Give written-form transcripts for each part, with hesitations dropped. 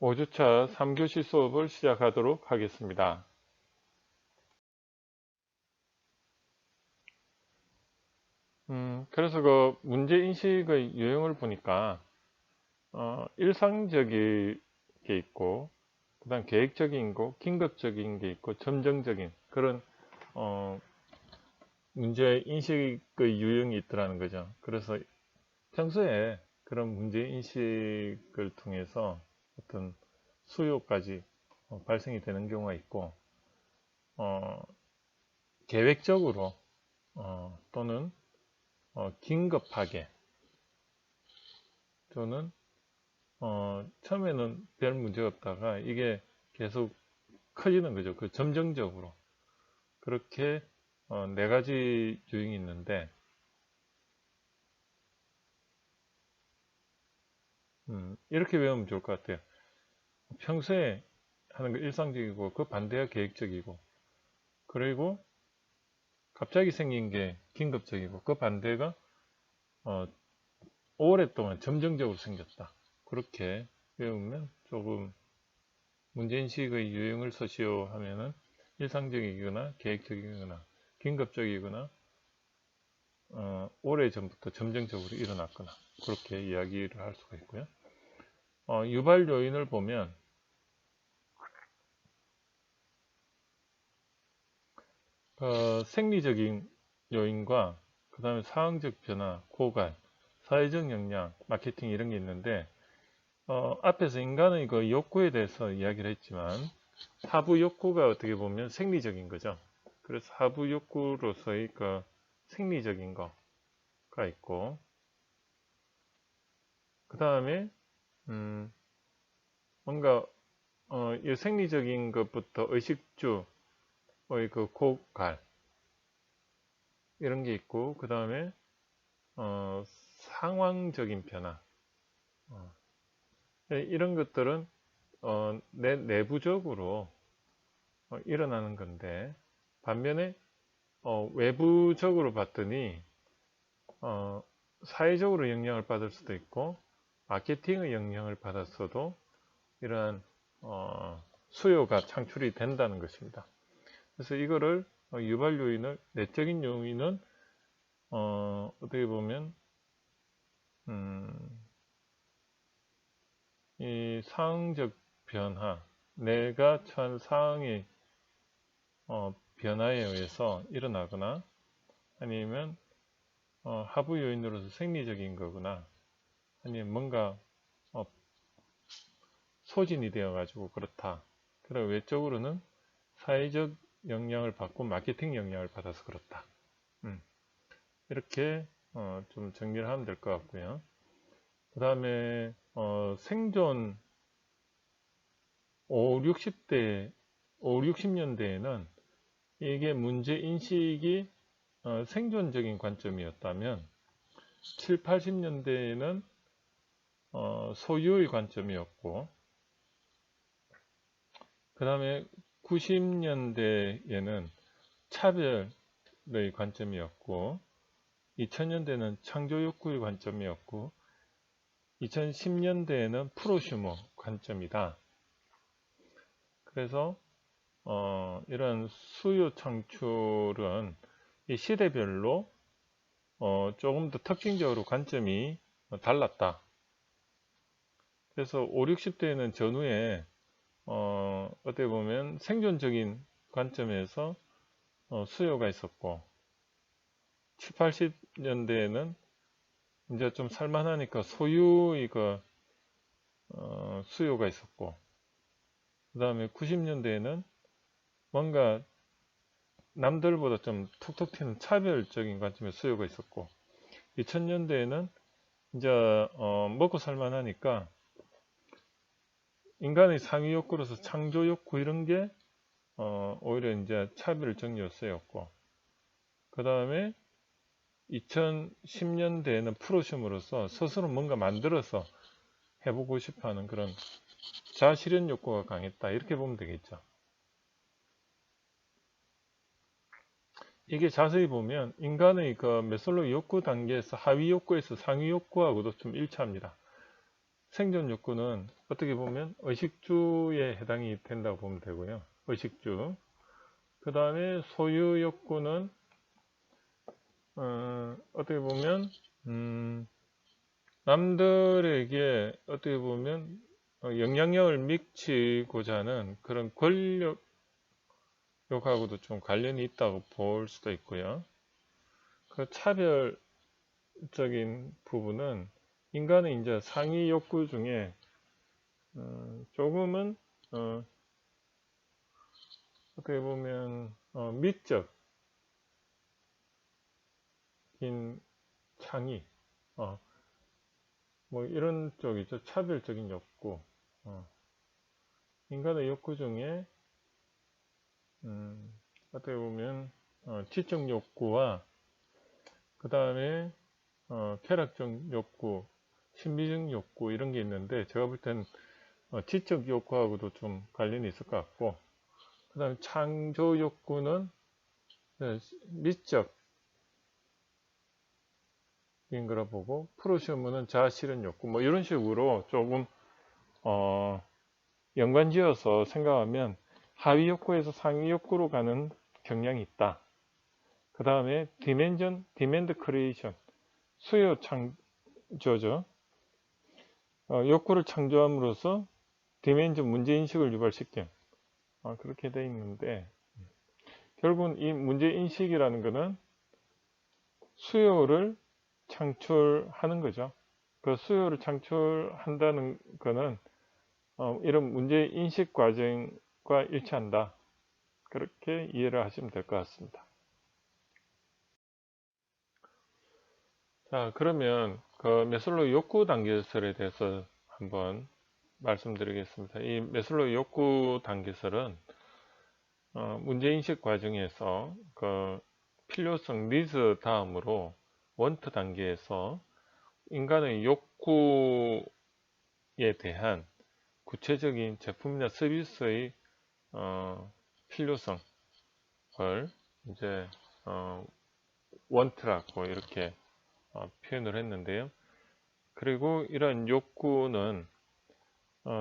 5주차 3교시 수업을 시작하도록 하겠습니다. 그래서 그 문제인식의 유형을 보니까 일상적인 게 있고, 그 다음 계획적인 거, 긴급적인 게 있고, 점정적인 그런 어, 문제인식의 유형이 있더라는 거죠. 그래서 평소에 그런 문제인식을 통해서 어떤 수요까지 발생이 되는 경우가 있고, 어, 계획적으로 또는 긴급하게 또는 처음에는 별 문제가 없다가 이게 계속 커지는 거죠. 그 점정적으로 그렇게 네 가지 유형이 있는데 이렇게 외우면 좋을 것 같아요. 평소에 하는 거 일상적이고 그 반대가 계획적이고, 그리고 갑자기 생긴 게 긴급적이고 그 반대가 어, 오랫동안 점정적으로 생겼다. 그렇게 외우면 조금 문제인식의 유형을 서시오 하면은 일상적이거나 계획적이거나 긴급적이거나 오래전부터 점정적으로 일어났거나 그렇게 이야기를 할 수가 있고요. 유발 요인을 보면 생리적인 요인과 그 다음에 상황적 변화, 고갈, 사회적 역량, 마케팅 이런 게 있는데 앞에서 인간의 그 욕구에 대해서 이야기를 했지만 하부 욕구가 어떻게 보면 생리적인 거죠. 그래서 하부 욕구로서의 그 생리적인 거가 있고, 그 다음에 뭔가 이 생리적인 것부터 의식주의 그 고갈 이런 게 있고, 그 다음에 상황적인 변화 이런 것들은 내부적으로 일어나는 건데, 반면에 외부적으로 봤더니 사회적으로 영향을 받을 수도 있고 마케팅의 영향을 받았어도 이러한 수요가 창출이 된다는 것입니다. 그래서 이거를 유발 요인을 내적인 요인은 어떻게 보면 이 상황적 변화, 내가 처한 상황의 변화에 의해서 일어나거나 아니면 하부 요인으로서 생리적인 거거나 아니면 뭔가 소진이 되어 가지고 그렇다. 그리고 외적으로는 사회적 영향을 받고 마케팅 영향을 받아서 그렇다. 이렇게 좀 정리를 하면 될 것 같고요. 그 다음에 생존 5, 60대, 5, 60년대에는 이게 문제 인식이 생존적인 관점이었다면 7, 80년대에는 소유의 관점이었고, 그 다음에 90년대에는 차별의 관점이었고, 2000년대는 창조 욕구의 관점이었고, 2010년대에는 프로슈머 관점이다. 그래서 이런 수요 창출은 이 시대별로 조금 더 특징적으로 관점이 달랐다. 그래서 5, 60대에는 전후에 어떻게 보면 생존적인 관점에서 수요가 있었고, 7, 80년대에는 이제 좀 살만하니까 소유의 그 수요가 있었고, 그 다음에 90년대에는 뭔가 남들보다 좀 톡톡 튀는 차별적인 관점의 수요가 있었고, 2000년대에는 이제 먹고 살만하니까 인간의 상위 욕구로서 창조 욕구 이런 게 오히려 이제 차별적이었고, 그 다음에 2010년대에는 프로심으로서 스스로 뭔가 만들어서 해보고 싶어하는 그런 자아실현 욕구가 강했다. 이렇게 보면 되겠죠. 이게 자세히 보면 인간의 그 메슬로우 욕구 단계에서 하위 욕구에서 상위 욕구하고도 좀 일치합니다. 생존 욕구는 어떻게 보면 의식주에 해당이 된다고 보면 되고요. 의식주. 그 다음에 소유 욕구는 어떻게 보면 남들에게 어떻게 보면 영향력을 미치고자 하는 그런 권력욕하고도 좀 관련이 있다고 볼 수도 있고요. 그 차별적인 부분은 인간의 이제 상위 욕구 중에 조금은 어떻게 보면 미적인 창의, 뭐 이런 쪽이죠. 차별적인 욕구. 인간의 욕구 중에 어떻게 보면 지적 욕구와 그 다음에 쾌락적 욕구, 신비적 욕구 이런 게 있는데 제가 볼 때는 지적 욕구하고도 좀 관련이 있을 것 같고 그 다음에 창조 욕구는 미적인 거라 보고 프로시우머는 자아실현 욕구 뭐 이런 식으로 조금 연관지어서 생각하면 하위 욕구에서 상위 욕구로 가는 경향이 있다. 그 다음에 디맨드 크리에이션 수요 창조죠. 욕구를 창조함으로써 디멘전 문제인식을 유발시켜 그렇게 돼 있는데 결국은 이 문제인식이라는 것은 수요를 창출하는 거죠. 그 수요를 창출한다는 것은 이런 문제인식 과정과 일치한다. 그렇게 이해를 하시면 될 것 같습니다. 자, 그러면 그 메슬로우 욕구 단계설에 대해서 한번 말씀드리겠습니다. 이 메슬로우 욕구 단계설은 문제인식 과정에서 그 필요성 니즈 다음으로 원트 단계에서 인간의 욕구에 대한 구체적인 제품이나 서비스의 필요성을 이제 원트라고 이렇게 표현을 했는데요. 그리고 이런 욕구는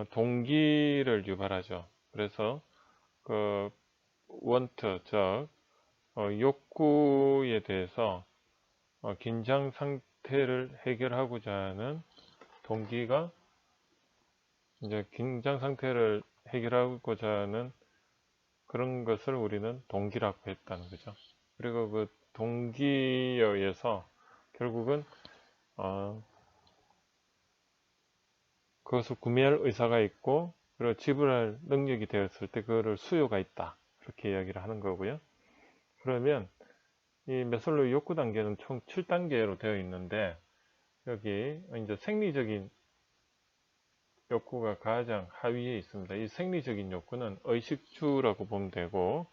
동기를 유발하죠. 그래서 그 원트, 즉 욕구에 대해서 긴장 상태를 해결하고자 하는 동기가 이제 긴장 상태를 해결하고자 하는 그런 것을 우리는 동기라고 했다는 거죠. 그리고 그 동기에 의해서 결국은 그것을 구매할 의사가 있고 그리고 지불할 능력이 되었을 때 그거를 수요가 있다 이렇게 이야기를 하는 거고요. 그러면 이 메슬로우 욕구 단계는 총 7단계로 되어 있는데 여기 이제 생리적인 욕구가 가장 하위에 있습니다. 이 생리적인 욕구는 의식주라고 보면 되고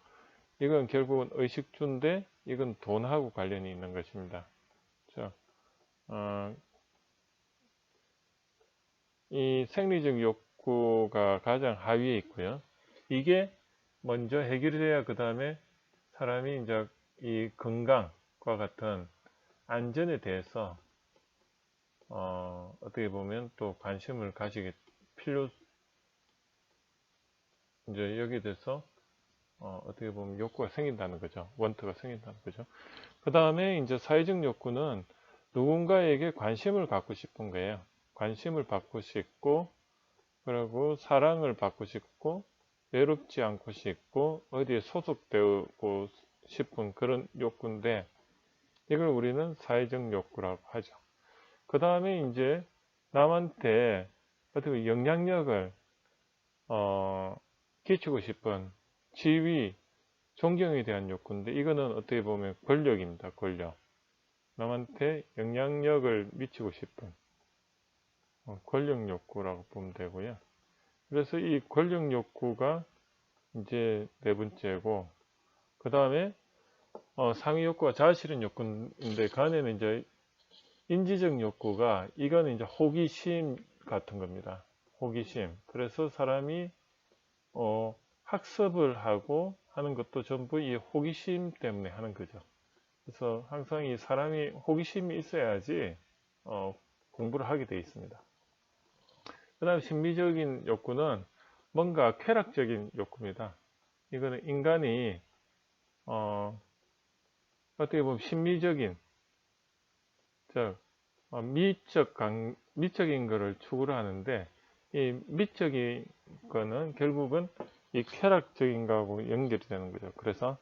이건 결국은 의식주인데 이건 돈하고 관련이 있는 것입니다. 자, 이 생리적 욕구가 가장 하위에 있고요. 이게 먼저 해결이 돼야 그 다음에 사람이 이제 이 건강과 같은 안전에 대해서 어떻게 보면 또 관심을 가지게 이제 여기에 대해서 어떻게 보면 욕구가 생긴다는 거죠. 원트가 생긴다는 거죠. 그 다음에 이제 사회적 욕구는 누군가에게 관심을 갖고 싶은 거예요. 관심을 받고 싶고, 그리고 사랑을 받고 싶고, 외롭지 않고 싶고, 어디에 소속되고 싶은 그런 욕구인데, 이걸 우리는 사회적 욕구라고 하죠. 그 다음에 이제 남한테 어떻게 영향력을 끼치고 싶은 지위, 존경에 대한 욕구인데 이거는 어떻게 보면 권력입니다. 권력. 남한테 영향력을 미치고 싶은 권력 욕구라고 보면 되고요. 그래서 이 권력 욕구가 이제 네 번째고 그 다음에 상위 욕구가 자아실현 욕구인데 그 안에는 이제 인지적 욕구가 이거는 이제 호기심 같은 겁니다. 호기심. 그래서 사람이 학습을 하고 하는 것도 전부 이 호기심 때문에 하는 거죠. 그래서 항상 이 사람이 호기심이 있어야지 공부를 하게 되어 있습니다. 그 다음 심미적인 욕구는 뭔가 쾌락적인 욕구입니다. 이거는 인간이 어떻게 보면 심미적인, 즉 미적인 것을 추구를 하는데, 이 미적인 거는 결국은 이 쾌락적인 거하고 연결이 되는 거죠. 그래서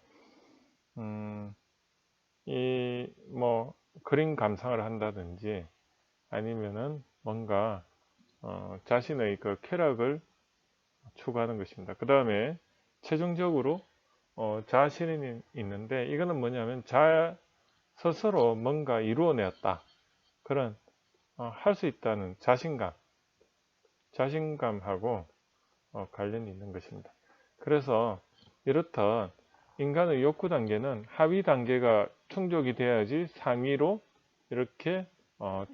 이 뭐 그림 감상을 한다든지 아니면은 뭔가 자신의 그 쾌락을 추구하는 것입니다. 그 다음에 최종적으로 자아실현이 있는데, 이거는 뭐냐면 자 스스로 뭔가 이루어내었다, 그런 할 수 있다는 자신감하고 관련이 있는 것입니다. 그래서 이렇듯 인간의 욕구 단계는 하위 단계가 충족이 돼야지 상위로 이렇게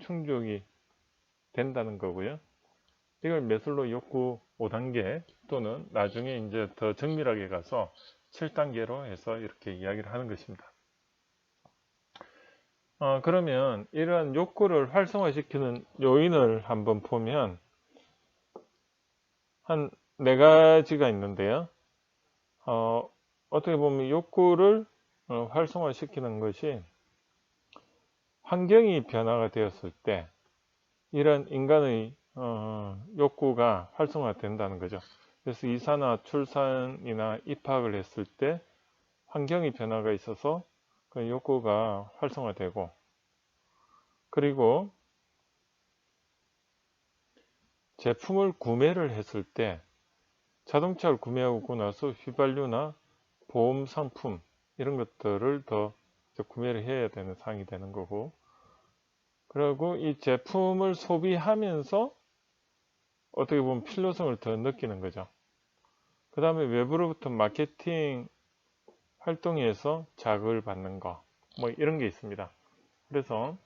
충족이 된다는 거고요. 이걸 매슬로우 욕구 5단계 또는 나중에 이제 더 정밀하게 가서 7단계로 해서 이렇게 이야기를 하는 것입니다. 그러면 이러한 욕구를 활성화시키는 요인을 한번 보면 한 4가지가 있는데요. 어떻게 보면 욕구를 활성화시키는 것이 환경이 변화가 되었을 때 이런 인간의 욕구가 활성화된다는 거죠. 그래서 이사나 출산이나 입학을 했을 때 환경이 변화가 있어서 그 욕구가 활성화되고, 그리고 제품을 구매를 했을 때 자동차를 구매하고 나서 휘발유나 보험 상품 이런 것들을 더 구매를 해야 되는 상황이 되는 거고, 그리고 이 제품을 소비하면서 어떻게 보면 필요성을 더 느끼는 거죠. 그 다음에 외부로부터 마케팅 활동에서 자극을 받는 거, 뭐 이런 게 있습니다. 그래서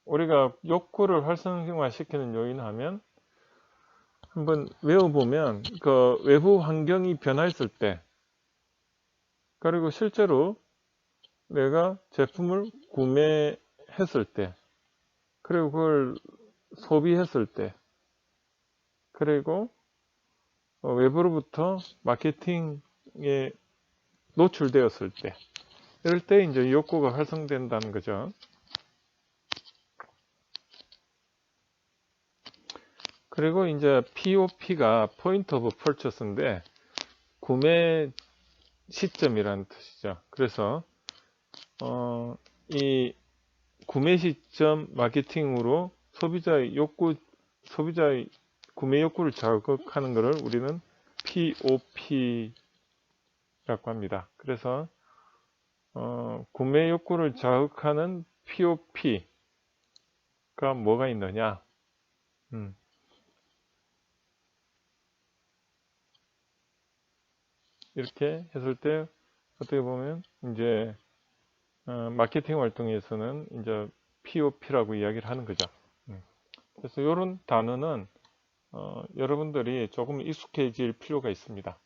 우리가 욕구를 활성화시키는 요인 하면 한번 외워보면 그 외부 환경이 변화했을 때, 그리고 실제로 내가 제품을 구매했을 때, 그리고 그걸 소비했을 때, 그리고 외부로부터 마케팅에 노출되었을 때, 이럴 때 이제 욕구가 활성된다는 거죠. 그리고 이제 POP가 포인트 오브 퍼처스인데 구매 시점이라는 뜻이죠. 그래서 이 구매 시점 마케팅으로 소비자의 구매 욕구를 자극하는 것을 우리는 POP라고 합니다. 그래서 구매 욕구를 자극하는 POP가 뭐가 있느냐? 이렇게 했을 때 어떻게 보면 이제 마케팅 활동에서는 이제 POP라고 이야기를 하는 거죠. 그래서 이런 단어는 여러분들이 조금 익숙해질 필요가 있습니다.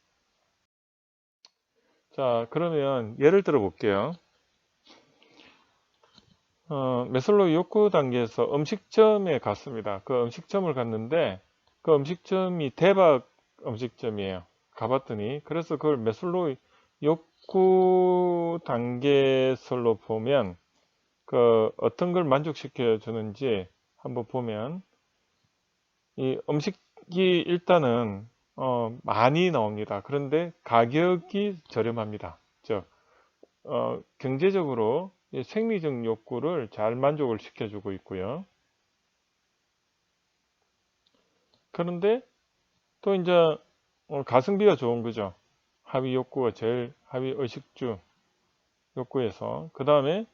자, 그러면 예를 들어 볼게요. 매슬로우 욕구 단계에서 음식점에 갔습니다. 그 음식점을 갔는데 그 음식점이 대박 음식점이에요. 가봤더니, 그래서 그걸 매슬로우 욕구 단계설로 보면 그 어떤 걸 만족시켜 주는지 한번 보면, 이 음식이 일단은 많이 나옵니다. 그런데 가격이 저렴합니다. 즉 경제적으로 생리적 욕구를 잘 만족을 시켜주고 있고요. 그런데 또 이제 가성비가 좋은 거죠. 하위 욕구가 제일 하위 의식주 욕구에서. 그 다음에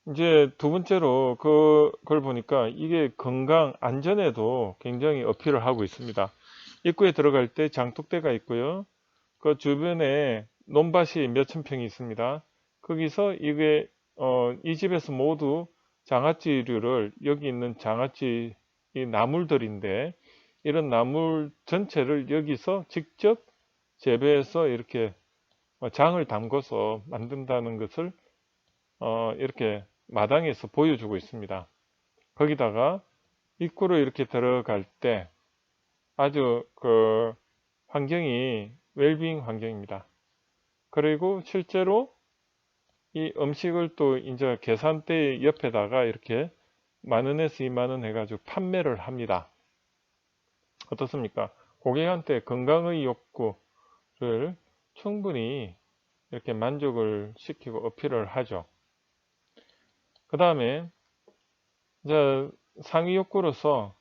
이제 두 번째로 그걸 보니까 이게 건강 안전에도 굉장히 어필을 하고 있습니다. 입구에 들어갈 때 장독대가 있고요. 그 주변에 논밭이 몇천 평이 있습니다. 거기서 이게 이 집에서 모두 장아찌류를, 여기 있는 장아찌 이 나물들인데 이런 나물 전체를 여기서 직접 재배해서 이렇게 장을 담궈서 만든다는 것을 이렇게 마당에서 보여주고 있습니다. 거기다가 입구로 이렇게 들어갈 때 아주 그 환경이 웰빙 환경입니다. 그리고 실제로 이 음식을 또 이제 계산대 옆에다가 이렇게 10,000원에서 20,000원 해가지고 판매를 합니다. 어떻습니까? 고객한테 건강의 욕구를 충분히 이렇게 만족을 시키고 어필을 하죠. 그 다음에 이제 상위 욕구로서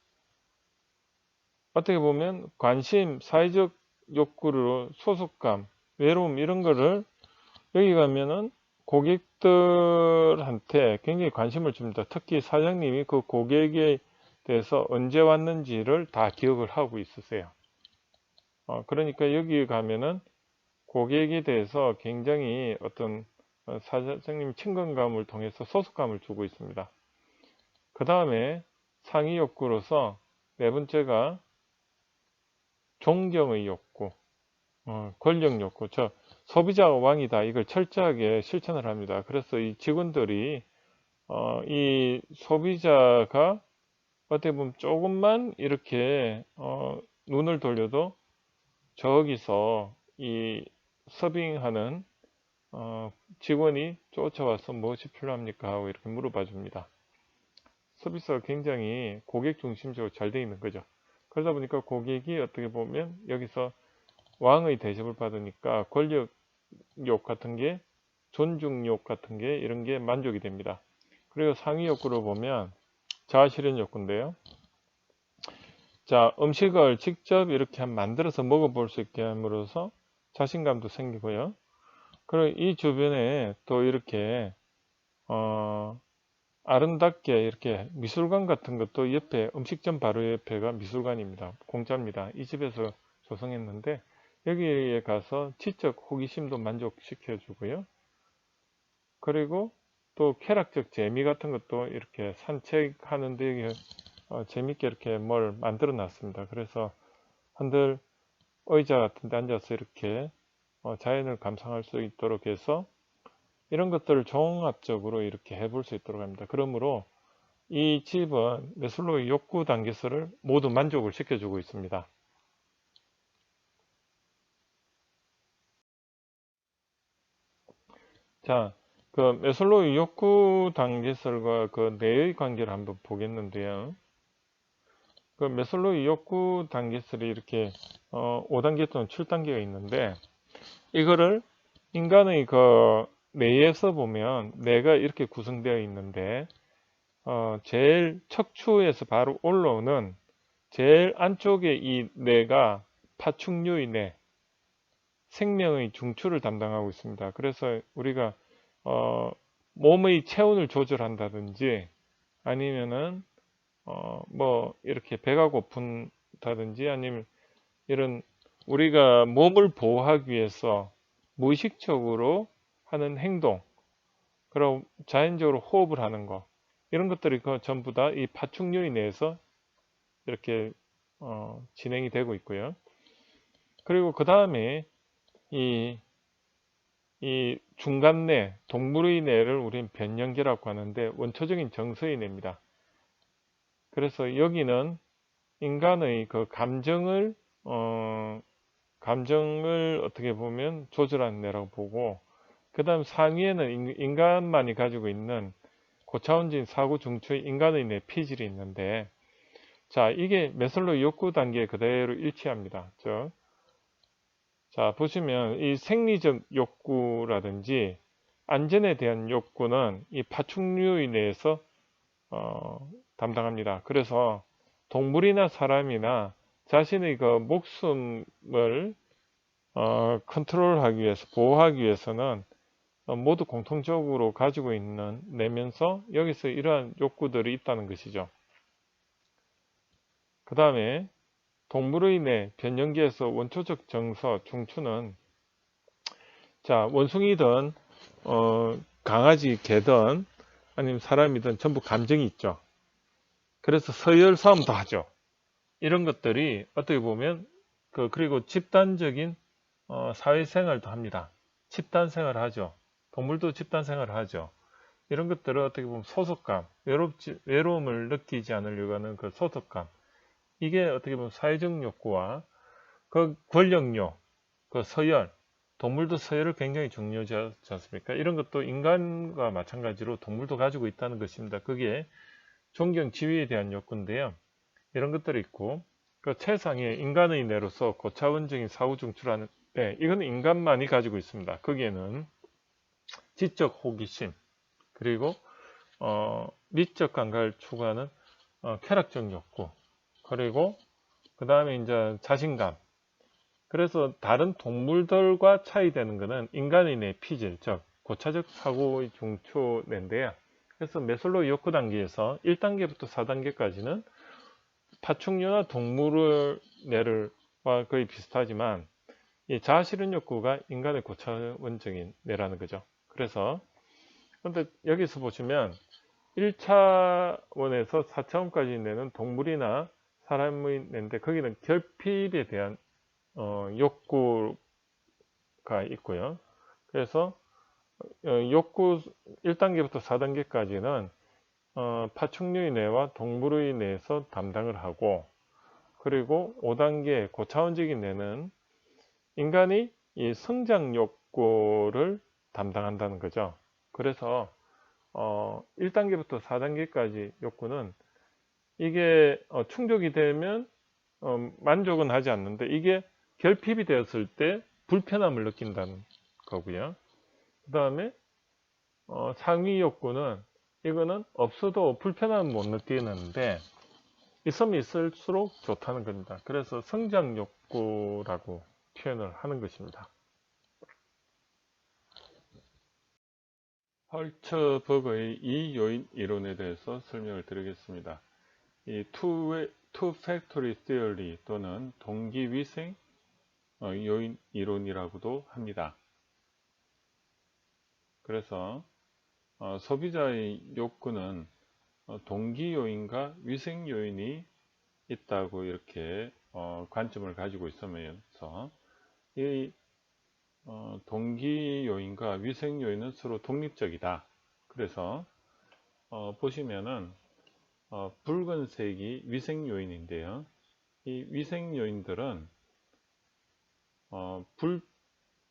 어떻게 보면 관심, 사회적 욕구로 소속감, 외로움 이런 거를 여기 가면은 고객들한테 굉장히 관심을 줍니다. 특히 사장님이 그 고객에 대해서 언제 왔는지를 다 기억을 하고 있으세요. 그러니까 여기 가면은 고객에 대해서 굉장히 어떤 사장님 친근감을 통해서 소속감을 주고 있습니다. 그 다음에 상위 욕구로서 네 번째가 존경의 욕구, 권력 욕구. 소비자가 왕이다. 이걸 철저하게 실천을 합니다. 그래서 이 직원들이 이 소비자가 어떻게 보면 조금만 이렇게 눈을 돌려도 저기서 이 서빙하는 직원이 쫓아와서 무엇이 필요합니까 하고 이렇게 물어봐 줍니다. 서비스가 굉장히 고객 중심적으로 잘 되어 있는 거죠. 그러다 보니까 고객이 어떻게 보면 여기서 왕의 대접을 받으니까 권력욕 같은 게, 존중욕 같은 게 이런 게 만족이 됩니다. 그리고 상위 욕구로 보면 자아실현 욕구인데요. 자, 음식을 직접 이렇게 만들어서 먹어볼 수 있게 함으로써 자신감도 생기고요. 그리고 이 주변에 또 이렇게 아름답게 이렇게 미술관 같은 것도 옆에 음식점 바로 옆에가 미술관입니다. 공짜입니다. 이 집에서 조성했는데 여기에 가서 지적 호기심도 만족시켜 주고요. 그리고 또 쾌락적 재미 같은 것도 이렇게 산책하는데 재밌게 이렇게 뭘 만들어 놨습니다. 그래서 한들 의자 같은 데 앉아서 이렇게 자연을 감상할 수 있도록 해서 이런 것들을 종합적으로 이렇게 해볼 수 있도록 합니다. 그러므로 이 집은 매슬로우의 욕구 단계서를 모두 만족을 시켜주고 있습니다. 자, 그 매슬로우의 욕구 단계설과 그 뇌의 관계를 한번 보겠는데요. 그 매슬로우의 욕구 단계설이 이렇게 5단계 또는 7단계가 있는데 이거를 인간의 그 뇌에서 보면 뇌가 이렇게 구성되어 있는데 제일 척추에서 바로 올라오는 제일 안쪽에 이 뇌가 파충류의 뇌, 생명의 중추를 담당하고 있습니다. 그래서 우리가 몸의 체온을 조절한다든지 아니면은 뭐 이렇게 배가 고픈다든지 아니면 이런 우리가 몸을 보호하기 위해서 무의식적으로 하는 행동, 그럼 자연적으로 호흡을 하는 거 이런 것들이 전부 다 이 파충류에 내에서 이렇게 진행이 되고 있고요. 그리고 그 다음에 이 중간뇌, 동물의 뇌를 우리는 변연계라고 하는데 원초적인 정서의 뇌입니다. 그래서 여기는 인간의 그 감정을 어떻게 보면 조절하는 뇌라고 보고, 그 다음 상위에는 인간만이 가지고 있는 고차원적인 사고 중추의 인간의 뇌 피질이 있는데, 자, 이게 매슬로우 욕구 단계에 그대로 일치합니다. 자, 보시면 이 생리적 욕구라든지 안전에 대한 욕구는 이 파충류에 내에서 담당합니다. 그래서 동물이나 사람이나 자신의 그 목숨을 컨트롤하기 위해서, 보호하기 위해서는 모두 공통적으로 가지고 있는 내면서 여기서 이러한 욕구들이 있다는 것이죠. 그 다음에 동물의 뇌, 변연계에서 원초적 정서, 중추는 자, 원숭이든 강아지, 개든 아니면 사람이든 전부 감정이 있죠. 그래서 서열 싸움도 하죠. 이런 것들이 어떻게 보면 그리고 집단적인 사회생활도 합니다. 집단 생활을 하죠. 동물도 집단 생활을 하죠. 이런 것들은 어떻게 보면 소속감, 외로움을 느끼지 않으려고 하는 그 소속감. 이게 어떻게 보면 사회적 욕구와 그 권력욕, 그 서열, 동물도 서열을 굉장히 중요하지 않습니까? 이런 것도 인간과 마찬가지로 동물도 가지고 있다는 것입니다. 그게 존경, 지위에 대한 욕구인데요. 이런 것들이 있고, 그 최상의 인간의 내로서 고차원적인 사후 중출하는, 네, 이건 인간만이 가지고 있습니다. 거기에는 지적 호기심, 그리고 미적 감각을 추구하는 쾌락적 욕구, 그리고 그 다음에 이제 자신감. 그래서 다른 동물들과 차이되는 것은 인간의 뇌피질, 즉 고차적 사고의 중추뇌인데요. 그래서 메슬로우 욕구 단계에서 1단계부터 4단계까지는 파충류나 동물의 뇌와 거의 비슷하지만 이 자아실현 욕구가 인간의 고차원적인 뇌라는 거죠. 그래서 근데 여기서 보시면 1차원에서 4차원까지 뇌는 동물이나 사람의 뇌인데 거기는 결핍에 대한 욕구가 있고요. 그래서 욕구 1단계부터 4단계까지는 파충류의 뇌와 동물의 뇌에서 담당을 하고, 그리고 5단계 고차원적인 뇌는 인간이 이 성장 욕구를 담당한다는 거죠. 그래서 1단계부터 4단계까지 욕구는 이게 충족이 되면 만족은 하지 않는데 이게 결핍이 되었을 때 불편함을 느낀다는 거고요. 그 다음에 상위 욕구는 이거는 없어도 불편함을 못 느끼는데 있으면 있을수록 좋다는 겁니다. 그래서 성장 욕구라고 표현을 하는 것입니다. 헐츠버그의 이 요인 이론에 대해서 설명을 드리겠습니다. 이 two factory theory 또는 동기위생 요인 이론이라고도 합니다. 그래서 소비자의 욕구는 동기 요인과 위생 요인이 있다고 이렇게 관점을 가지고 있으면서 이 동기 요인과 위생 요인은 서로 독립적이다. 그래서 보시면은 붉은색이 위생 요인인데요. 이 위생 요인들은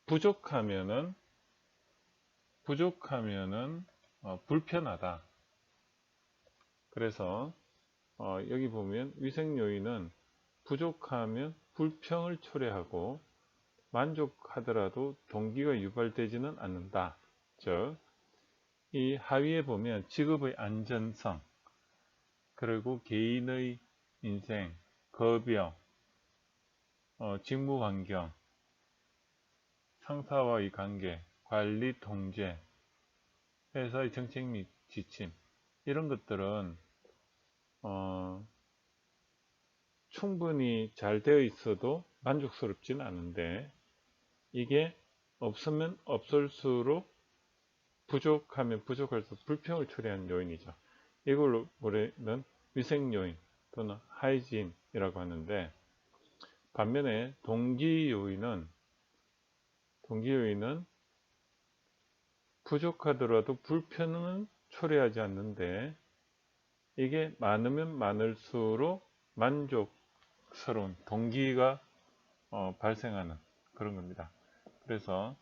부족하면은 불편하다. 그래서 여기 보면 위생 요인은 부족하면 불평을 초래하고 만족하더라도 동기가 유발되지는 않는다. 즉, 이 하위에 보면 직업의 안전성, 그리고 개인의 인생, 급여, 직무 환경, 상사와의 관계, 관리 통제, 회사의 정책 및 지침, 이런 것들은 충분히 잘 되어 있어도 만족스럽지는 않은데 이게 없으면 없을수록 부족하면 부족할수록 불평을 초래하는 요인이죠. 이걸로 우리는 위생 요인 또는 하이진이라고 하는데, 반면에 동기 요인은 부족하더라도 불편은 초래하지 않는데 이게 많으면 많을수록 만족스러운 동기가 발생하는 그런 겁니다. 그래서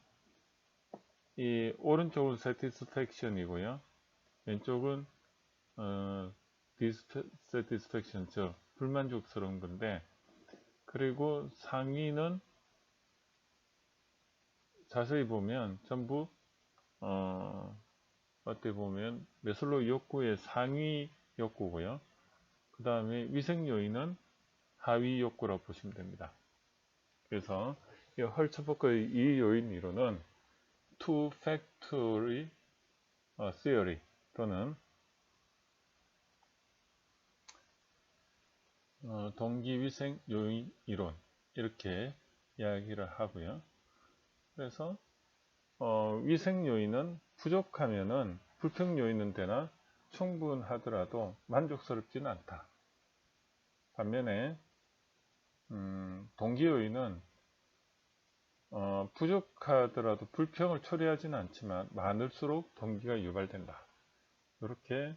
이 오른쪽은 satisfaction이고요, 왼쪽은 dissatisfaction, 즉 불만족스러운 건데, 그리고 상위는 자세히 보면 전부 어떻게 보면 메슬로우 욕구의 상위 욕구고요. 그 다음에 위생 요인은 하위 욕구라고 보시면 됩니다. 그래서 이 헐츠버그의 이 요인 이론은 two factory theory 또는 동기위생 요인 이론, 이렇게 이야기를 하고요. 그래서 위생 요인은 부족하면은 불평 요인은 되나 충분하더라도 만족스럽지는 않다. 반면에 동기 요인은 부족하더라도 불평을 초래하지는 않지만 많을수록 동기가 유발된다. 이렇게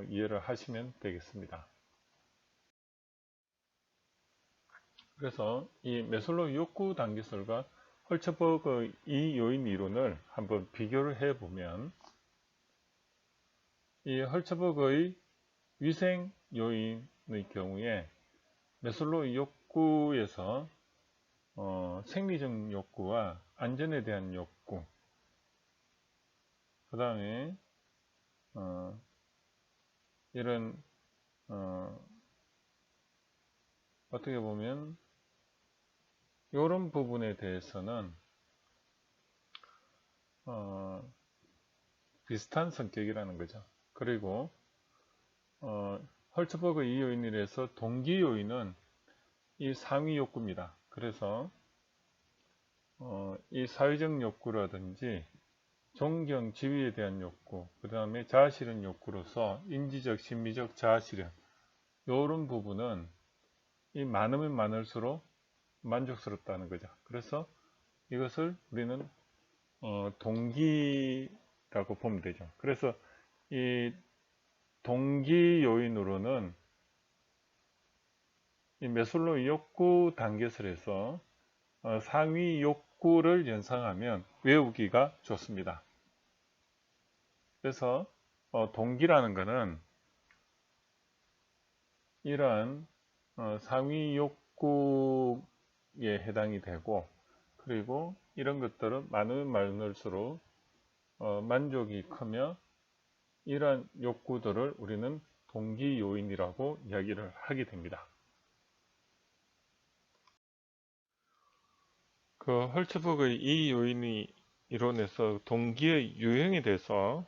이해를 하시면 되겠습니다. 그래서 이 매슬로우 욕구 단계설과 헐츠버그 이 요인 이론을 한번 비교를 해 보면, 이 헐츠버그의 위생 요인의 경우에 매슬로우 욕구에서 생리적 욕구와 안전에 대한 욕구, 그 다음에 이런 어떻게 보면 이런 부분에 대해서는 비슷한 성격이라는 거죠. 그리고 헐츠버그 이 요인이라서 동기 요인은 이 상위 욕구입니다. 그래서 이 사회적 욕구라든지 존경, 지위에 대한 욕구, 그 다음에 자아실현 욕구로서 인지적, 심미적 자아실현, 이런 부분은 이 많으면 많을수록 만족스럽다는 거죠. 그래서 이것을 우리는 동기라고 보면 되죠. 그래서 이 동기 요인으로는 이 매슬로우 욕구 단계설에서 상위 욕구를 연상하면 외우기가 좋습니다. 그래서 동기라는 것은 이러한 상위 욕구에 해당이 되고, 그리고 이런 것들은 많으면 많을수록 만족이 크며, 이러한 욕구들을 우리는 동기 요인이라고 이야기를 하게 됩니다. 그 헐츠버그의 이 요인이 이론에서 동기의 유형에 대해서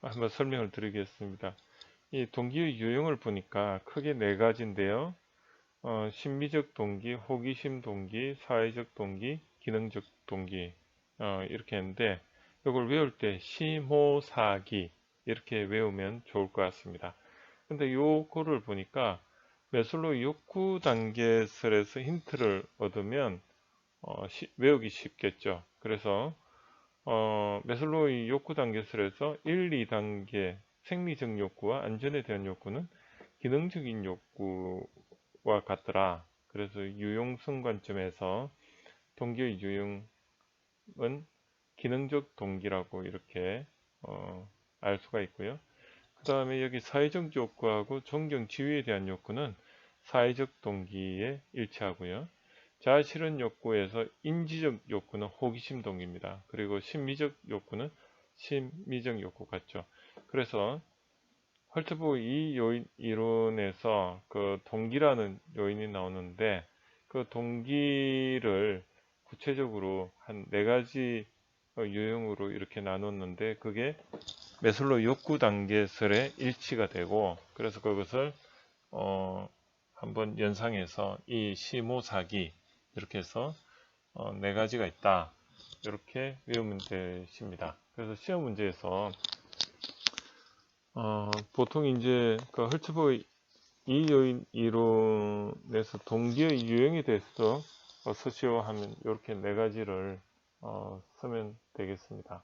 한번 설명을 드리겠습니다. 이 동기의 유형을 보니까 크게 네 가지인데요. 심미적 동기, 호기심 동기, 사회적 동기, 기능적 동기, 이렇게 했는데, 이걸 외울 때 심호사기 이렇게 외우면 좋을 것 같습니다. 근데 요거를 보니까 매슬로우 욕구 단계설에서 힌트를 얻으면 외우기 쉽겠죠. 그래서 매슬로우의 욕구 단계설에서 1, 2단계 생리적 욕구와 안전에 대한 욕구는 기능적인 욕구와 같더라. 그래서 유용성 관점에서 동기의 유형은 기능적 동기라고 이렇게 알 수가 있고요. 그 다음에 여기 사회적 욕구하고 존경, 지위에 대한 욕구는 사회적 동기에 일치하고요. 자아실현 욕구에서 인지적 욕구는 호기심 동기입니다. 그리고 심미적 욕구는 심미적 욕구 같죠. 그래서 헐츠버그 이 요인 이론에서 그 동기라는 요인이 나오는데, 그 동기를 구체적으로 한 네 가지 유형으로 이렇게 나눴는데, 그게 매슬로우 욕구 단계설의 일치가 되고, 그래서 그것을 한번 연상해서 이 시모사기 이렇게 해서 네 가지가 있다, 이렇게 외우면 되십니다. 그래서 시험 문제에서 보통 이제 그 헐츠버그 이 요인 이론에서 동기의 유형에 대해서 쓰시오 하면 이렇게 네 가지를 쓰면 되겠습니다.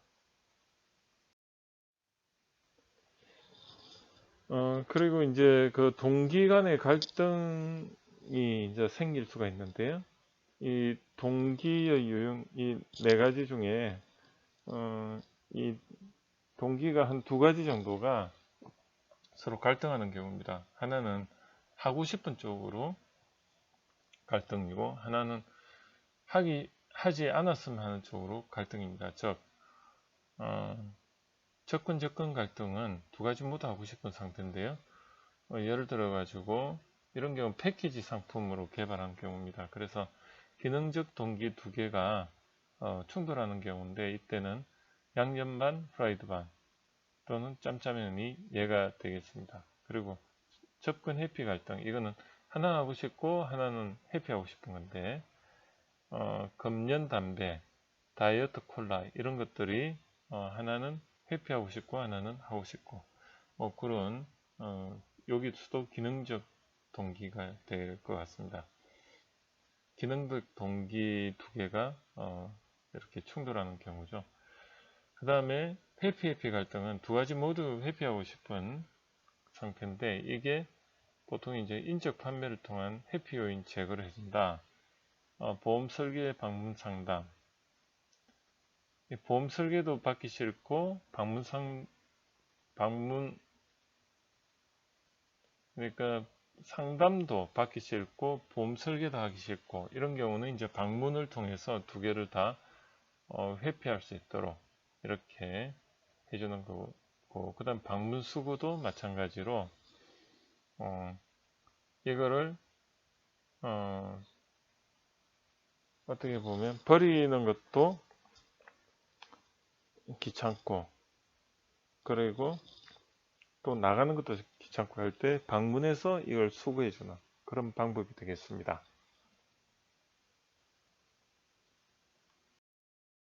그리고 이제 그 동기 간의 갈등이 이제 생길 수가 있는데요. 이 동기의 유형, 이 네 가지 중에, 이 동기가 한 두 가지 정도가 서로 갈등하는 경우입니다. 하나는 하고 싶은 쪽으로 갈등이고, 하나는 하지 않았으면 하는 쪽으로 갈등입니다. 즉, 접근 갈등은 두 가지 모두 하고 싶은 상태인데요. 예를 들어 가지고 이런 경우 패키지 상품으로 개발한 경우입니다. 그래서 기능적 동기 두 개가 충돌하는 경우인데, 이때는 양념 반, 프라이드 반 또는 짬짜면이 예가 되겠습니다. 그리고 접근 해피 갈등, 이거는 하나 하고 싶고 하나는 해피하고 싶은 건데, 금연 담배, 다이어트 콜라 이런 것들이 하나는 회피하고 싶고 하나는 하고 싶고, 그런 여기서도 기능적 동기가 될 것 같습니다. 기능적 동기 두 개가 이렇게 충돌하는 경우죠. 그 다음에 회피 갈등은 두 가지 모두 회피하고 싶은 상태인데, 이게 보통 이제 인적 판매를 통한 회피 요인 제거를 해준다. 보험 설계 방문 상담. 보험 설계도 받기 싫고, 그러니까 상담도 받기 싫고, 보험 설계도 하기 싫고, 이런 경우는 이제 방문을 통해서 두 개를 다 회피할 수 있도록 이렇게 해주는 거고, 그 다음 방문 수구도 마찬가지로, 이거를, 어떻게 보면 버리는 것도 귀찮고, 그리고 또 나가는 것도 귀찮고 할 때 방문해서 이걸 수거해 주는 그런 방법이 되겠습니다.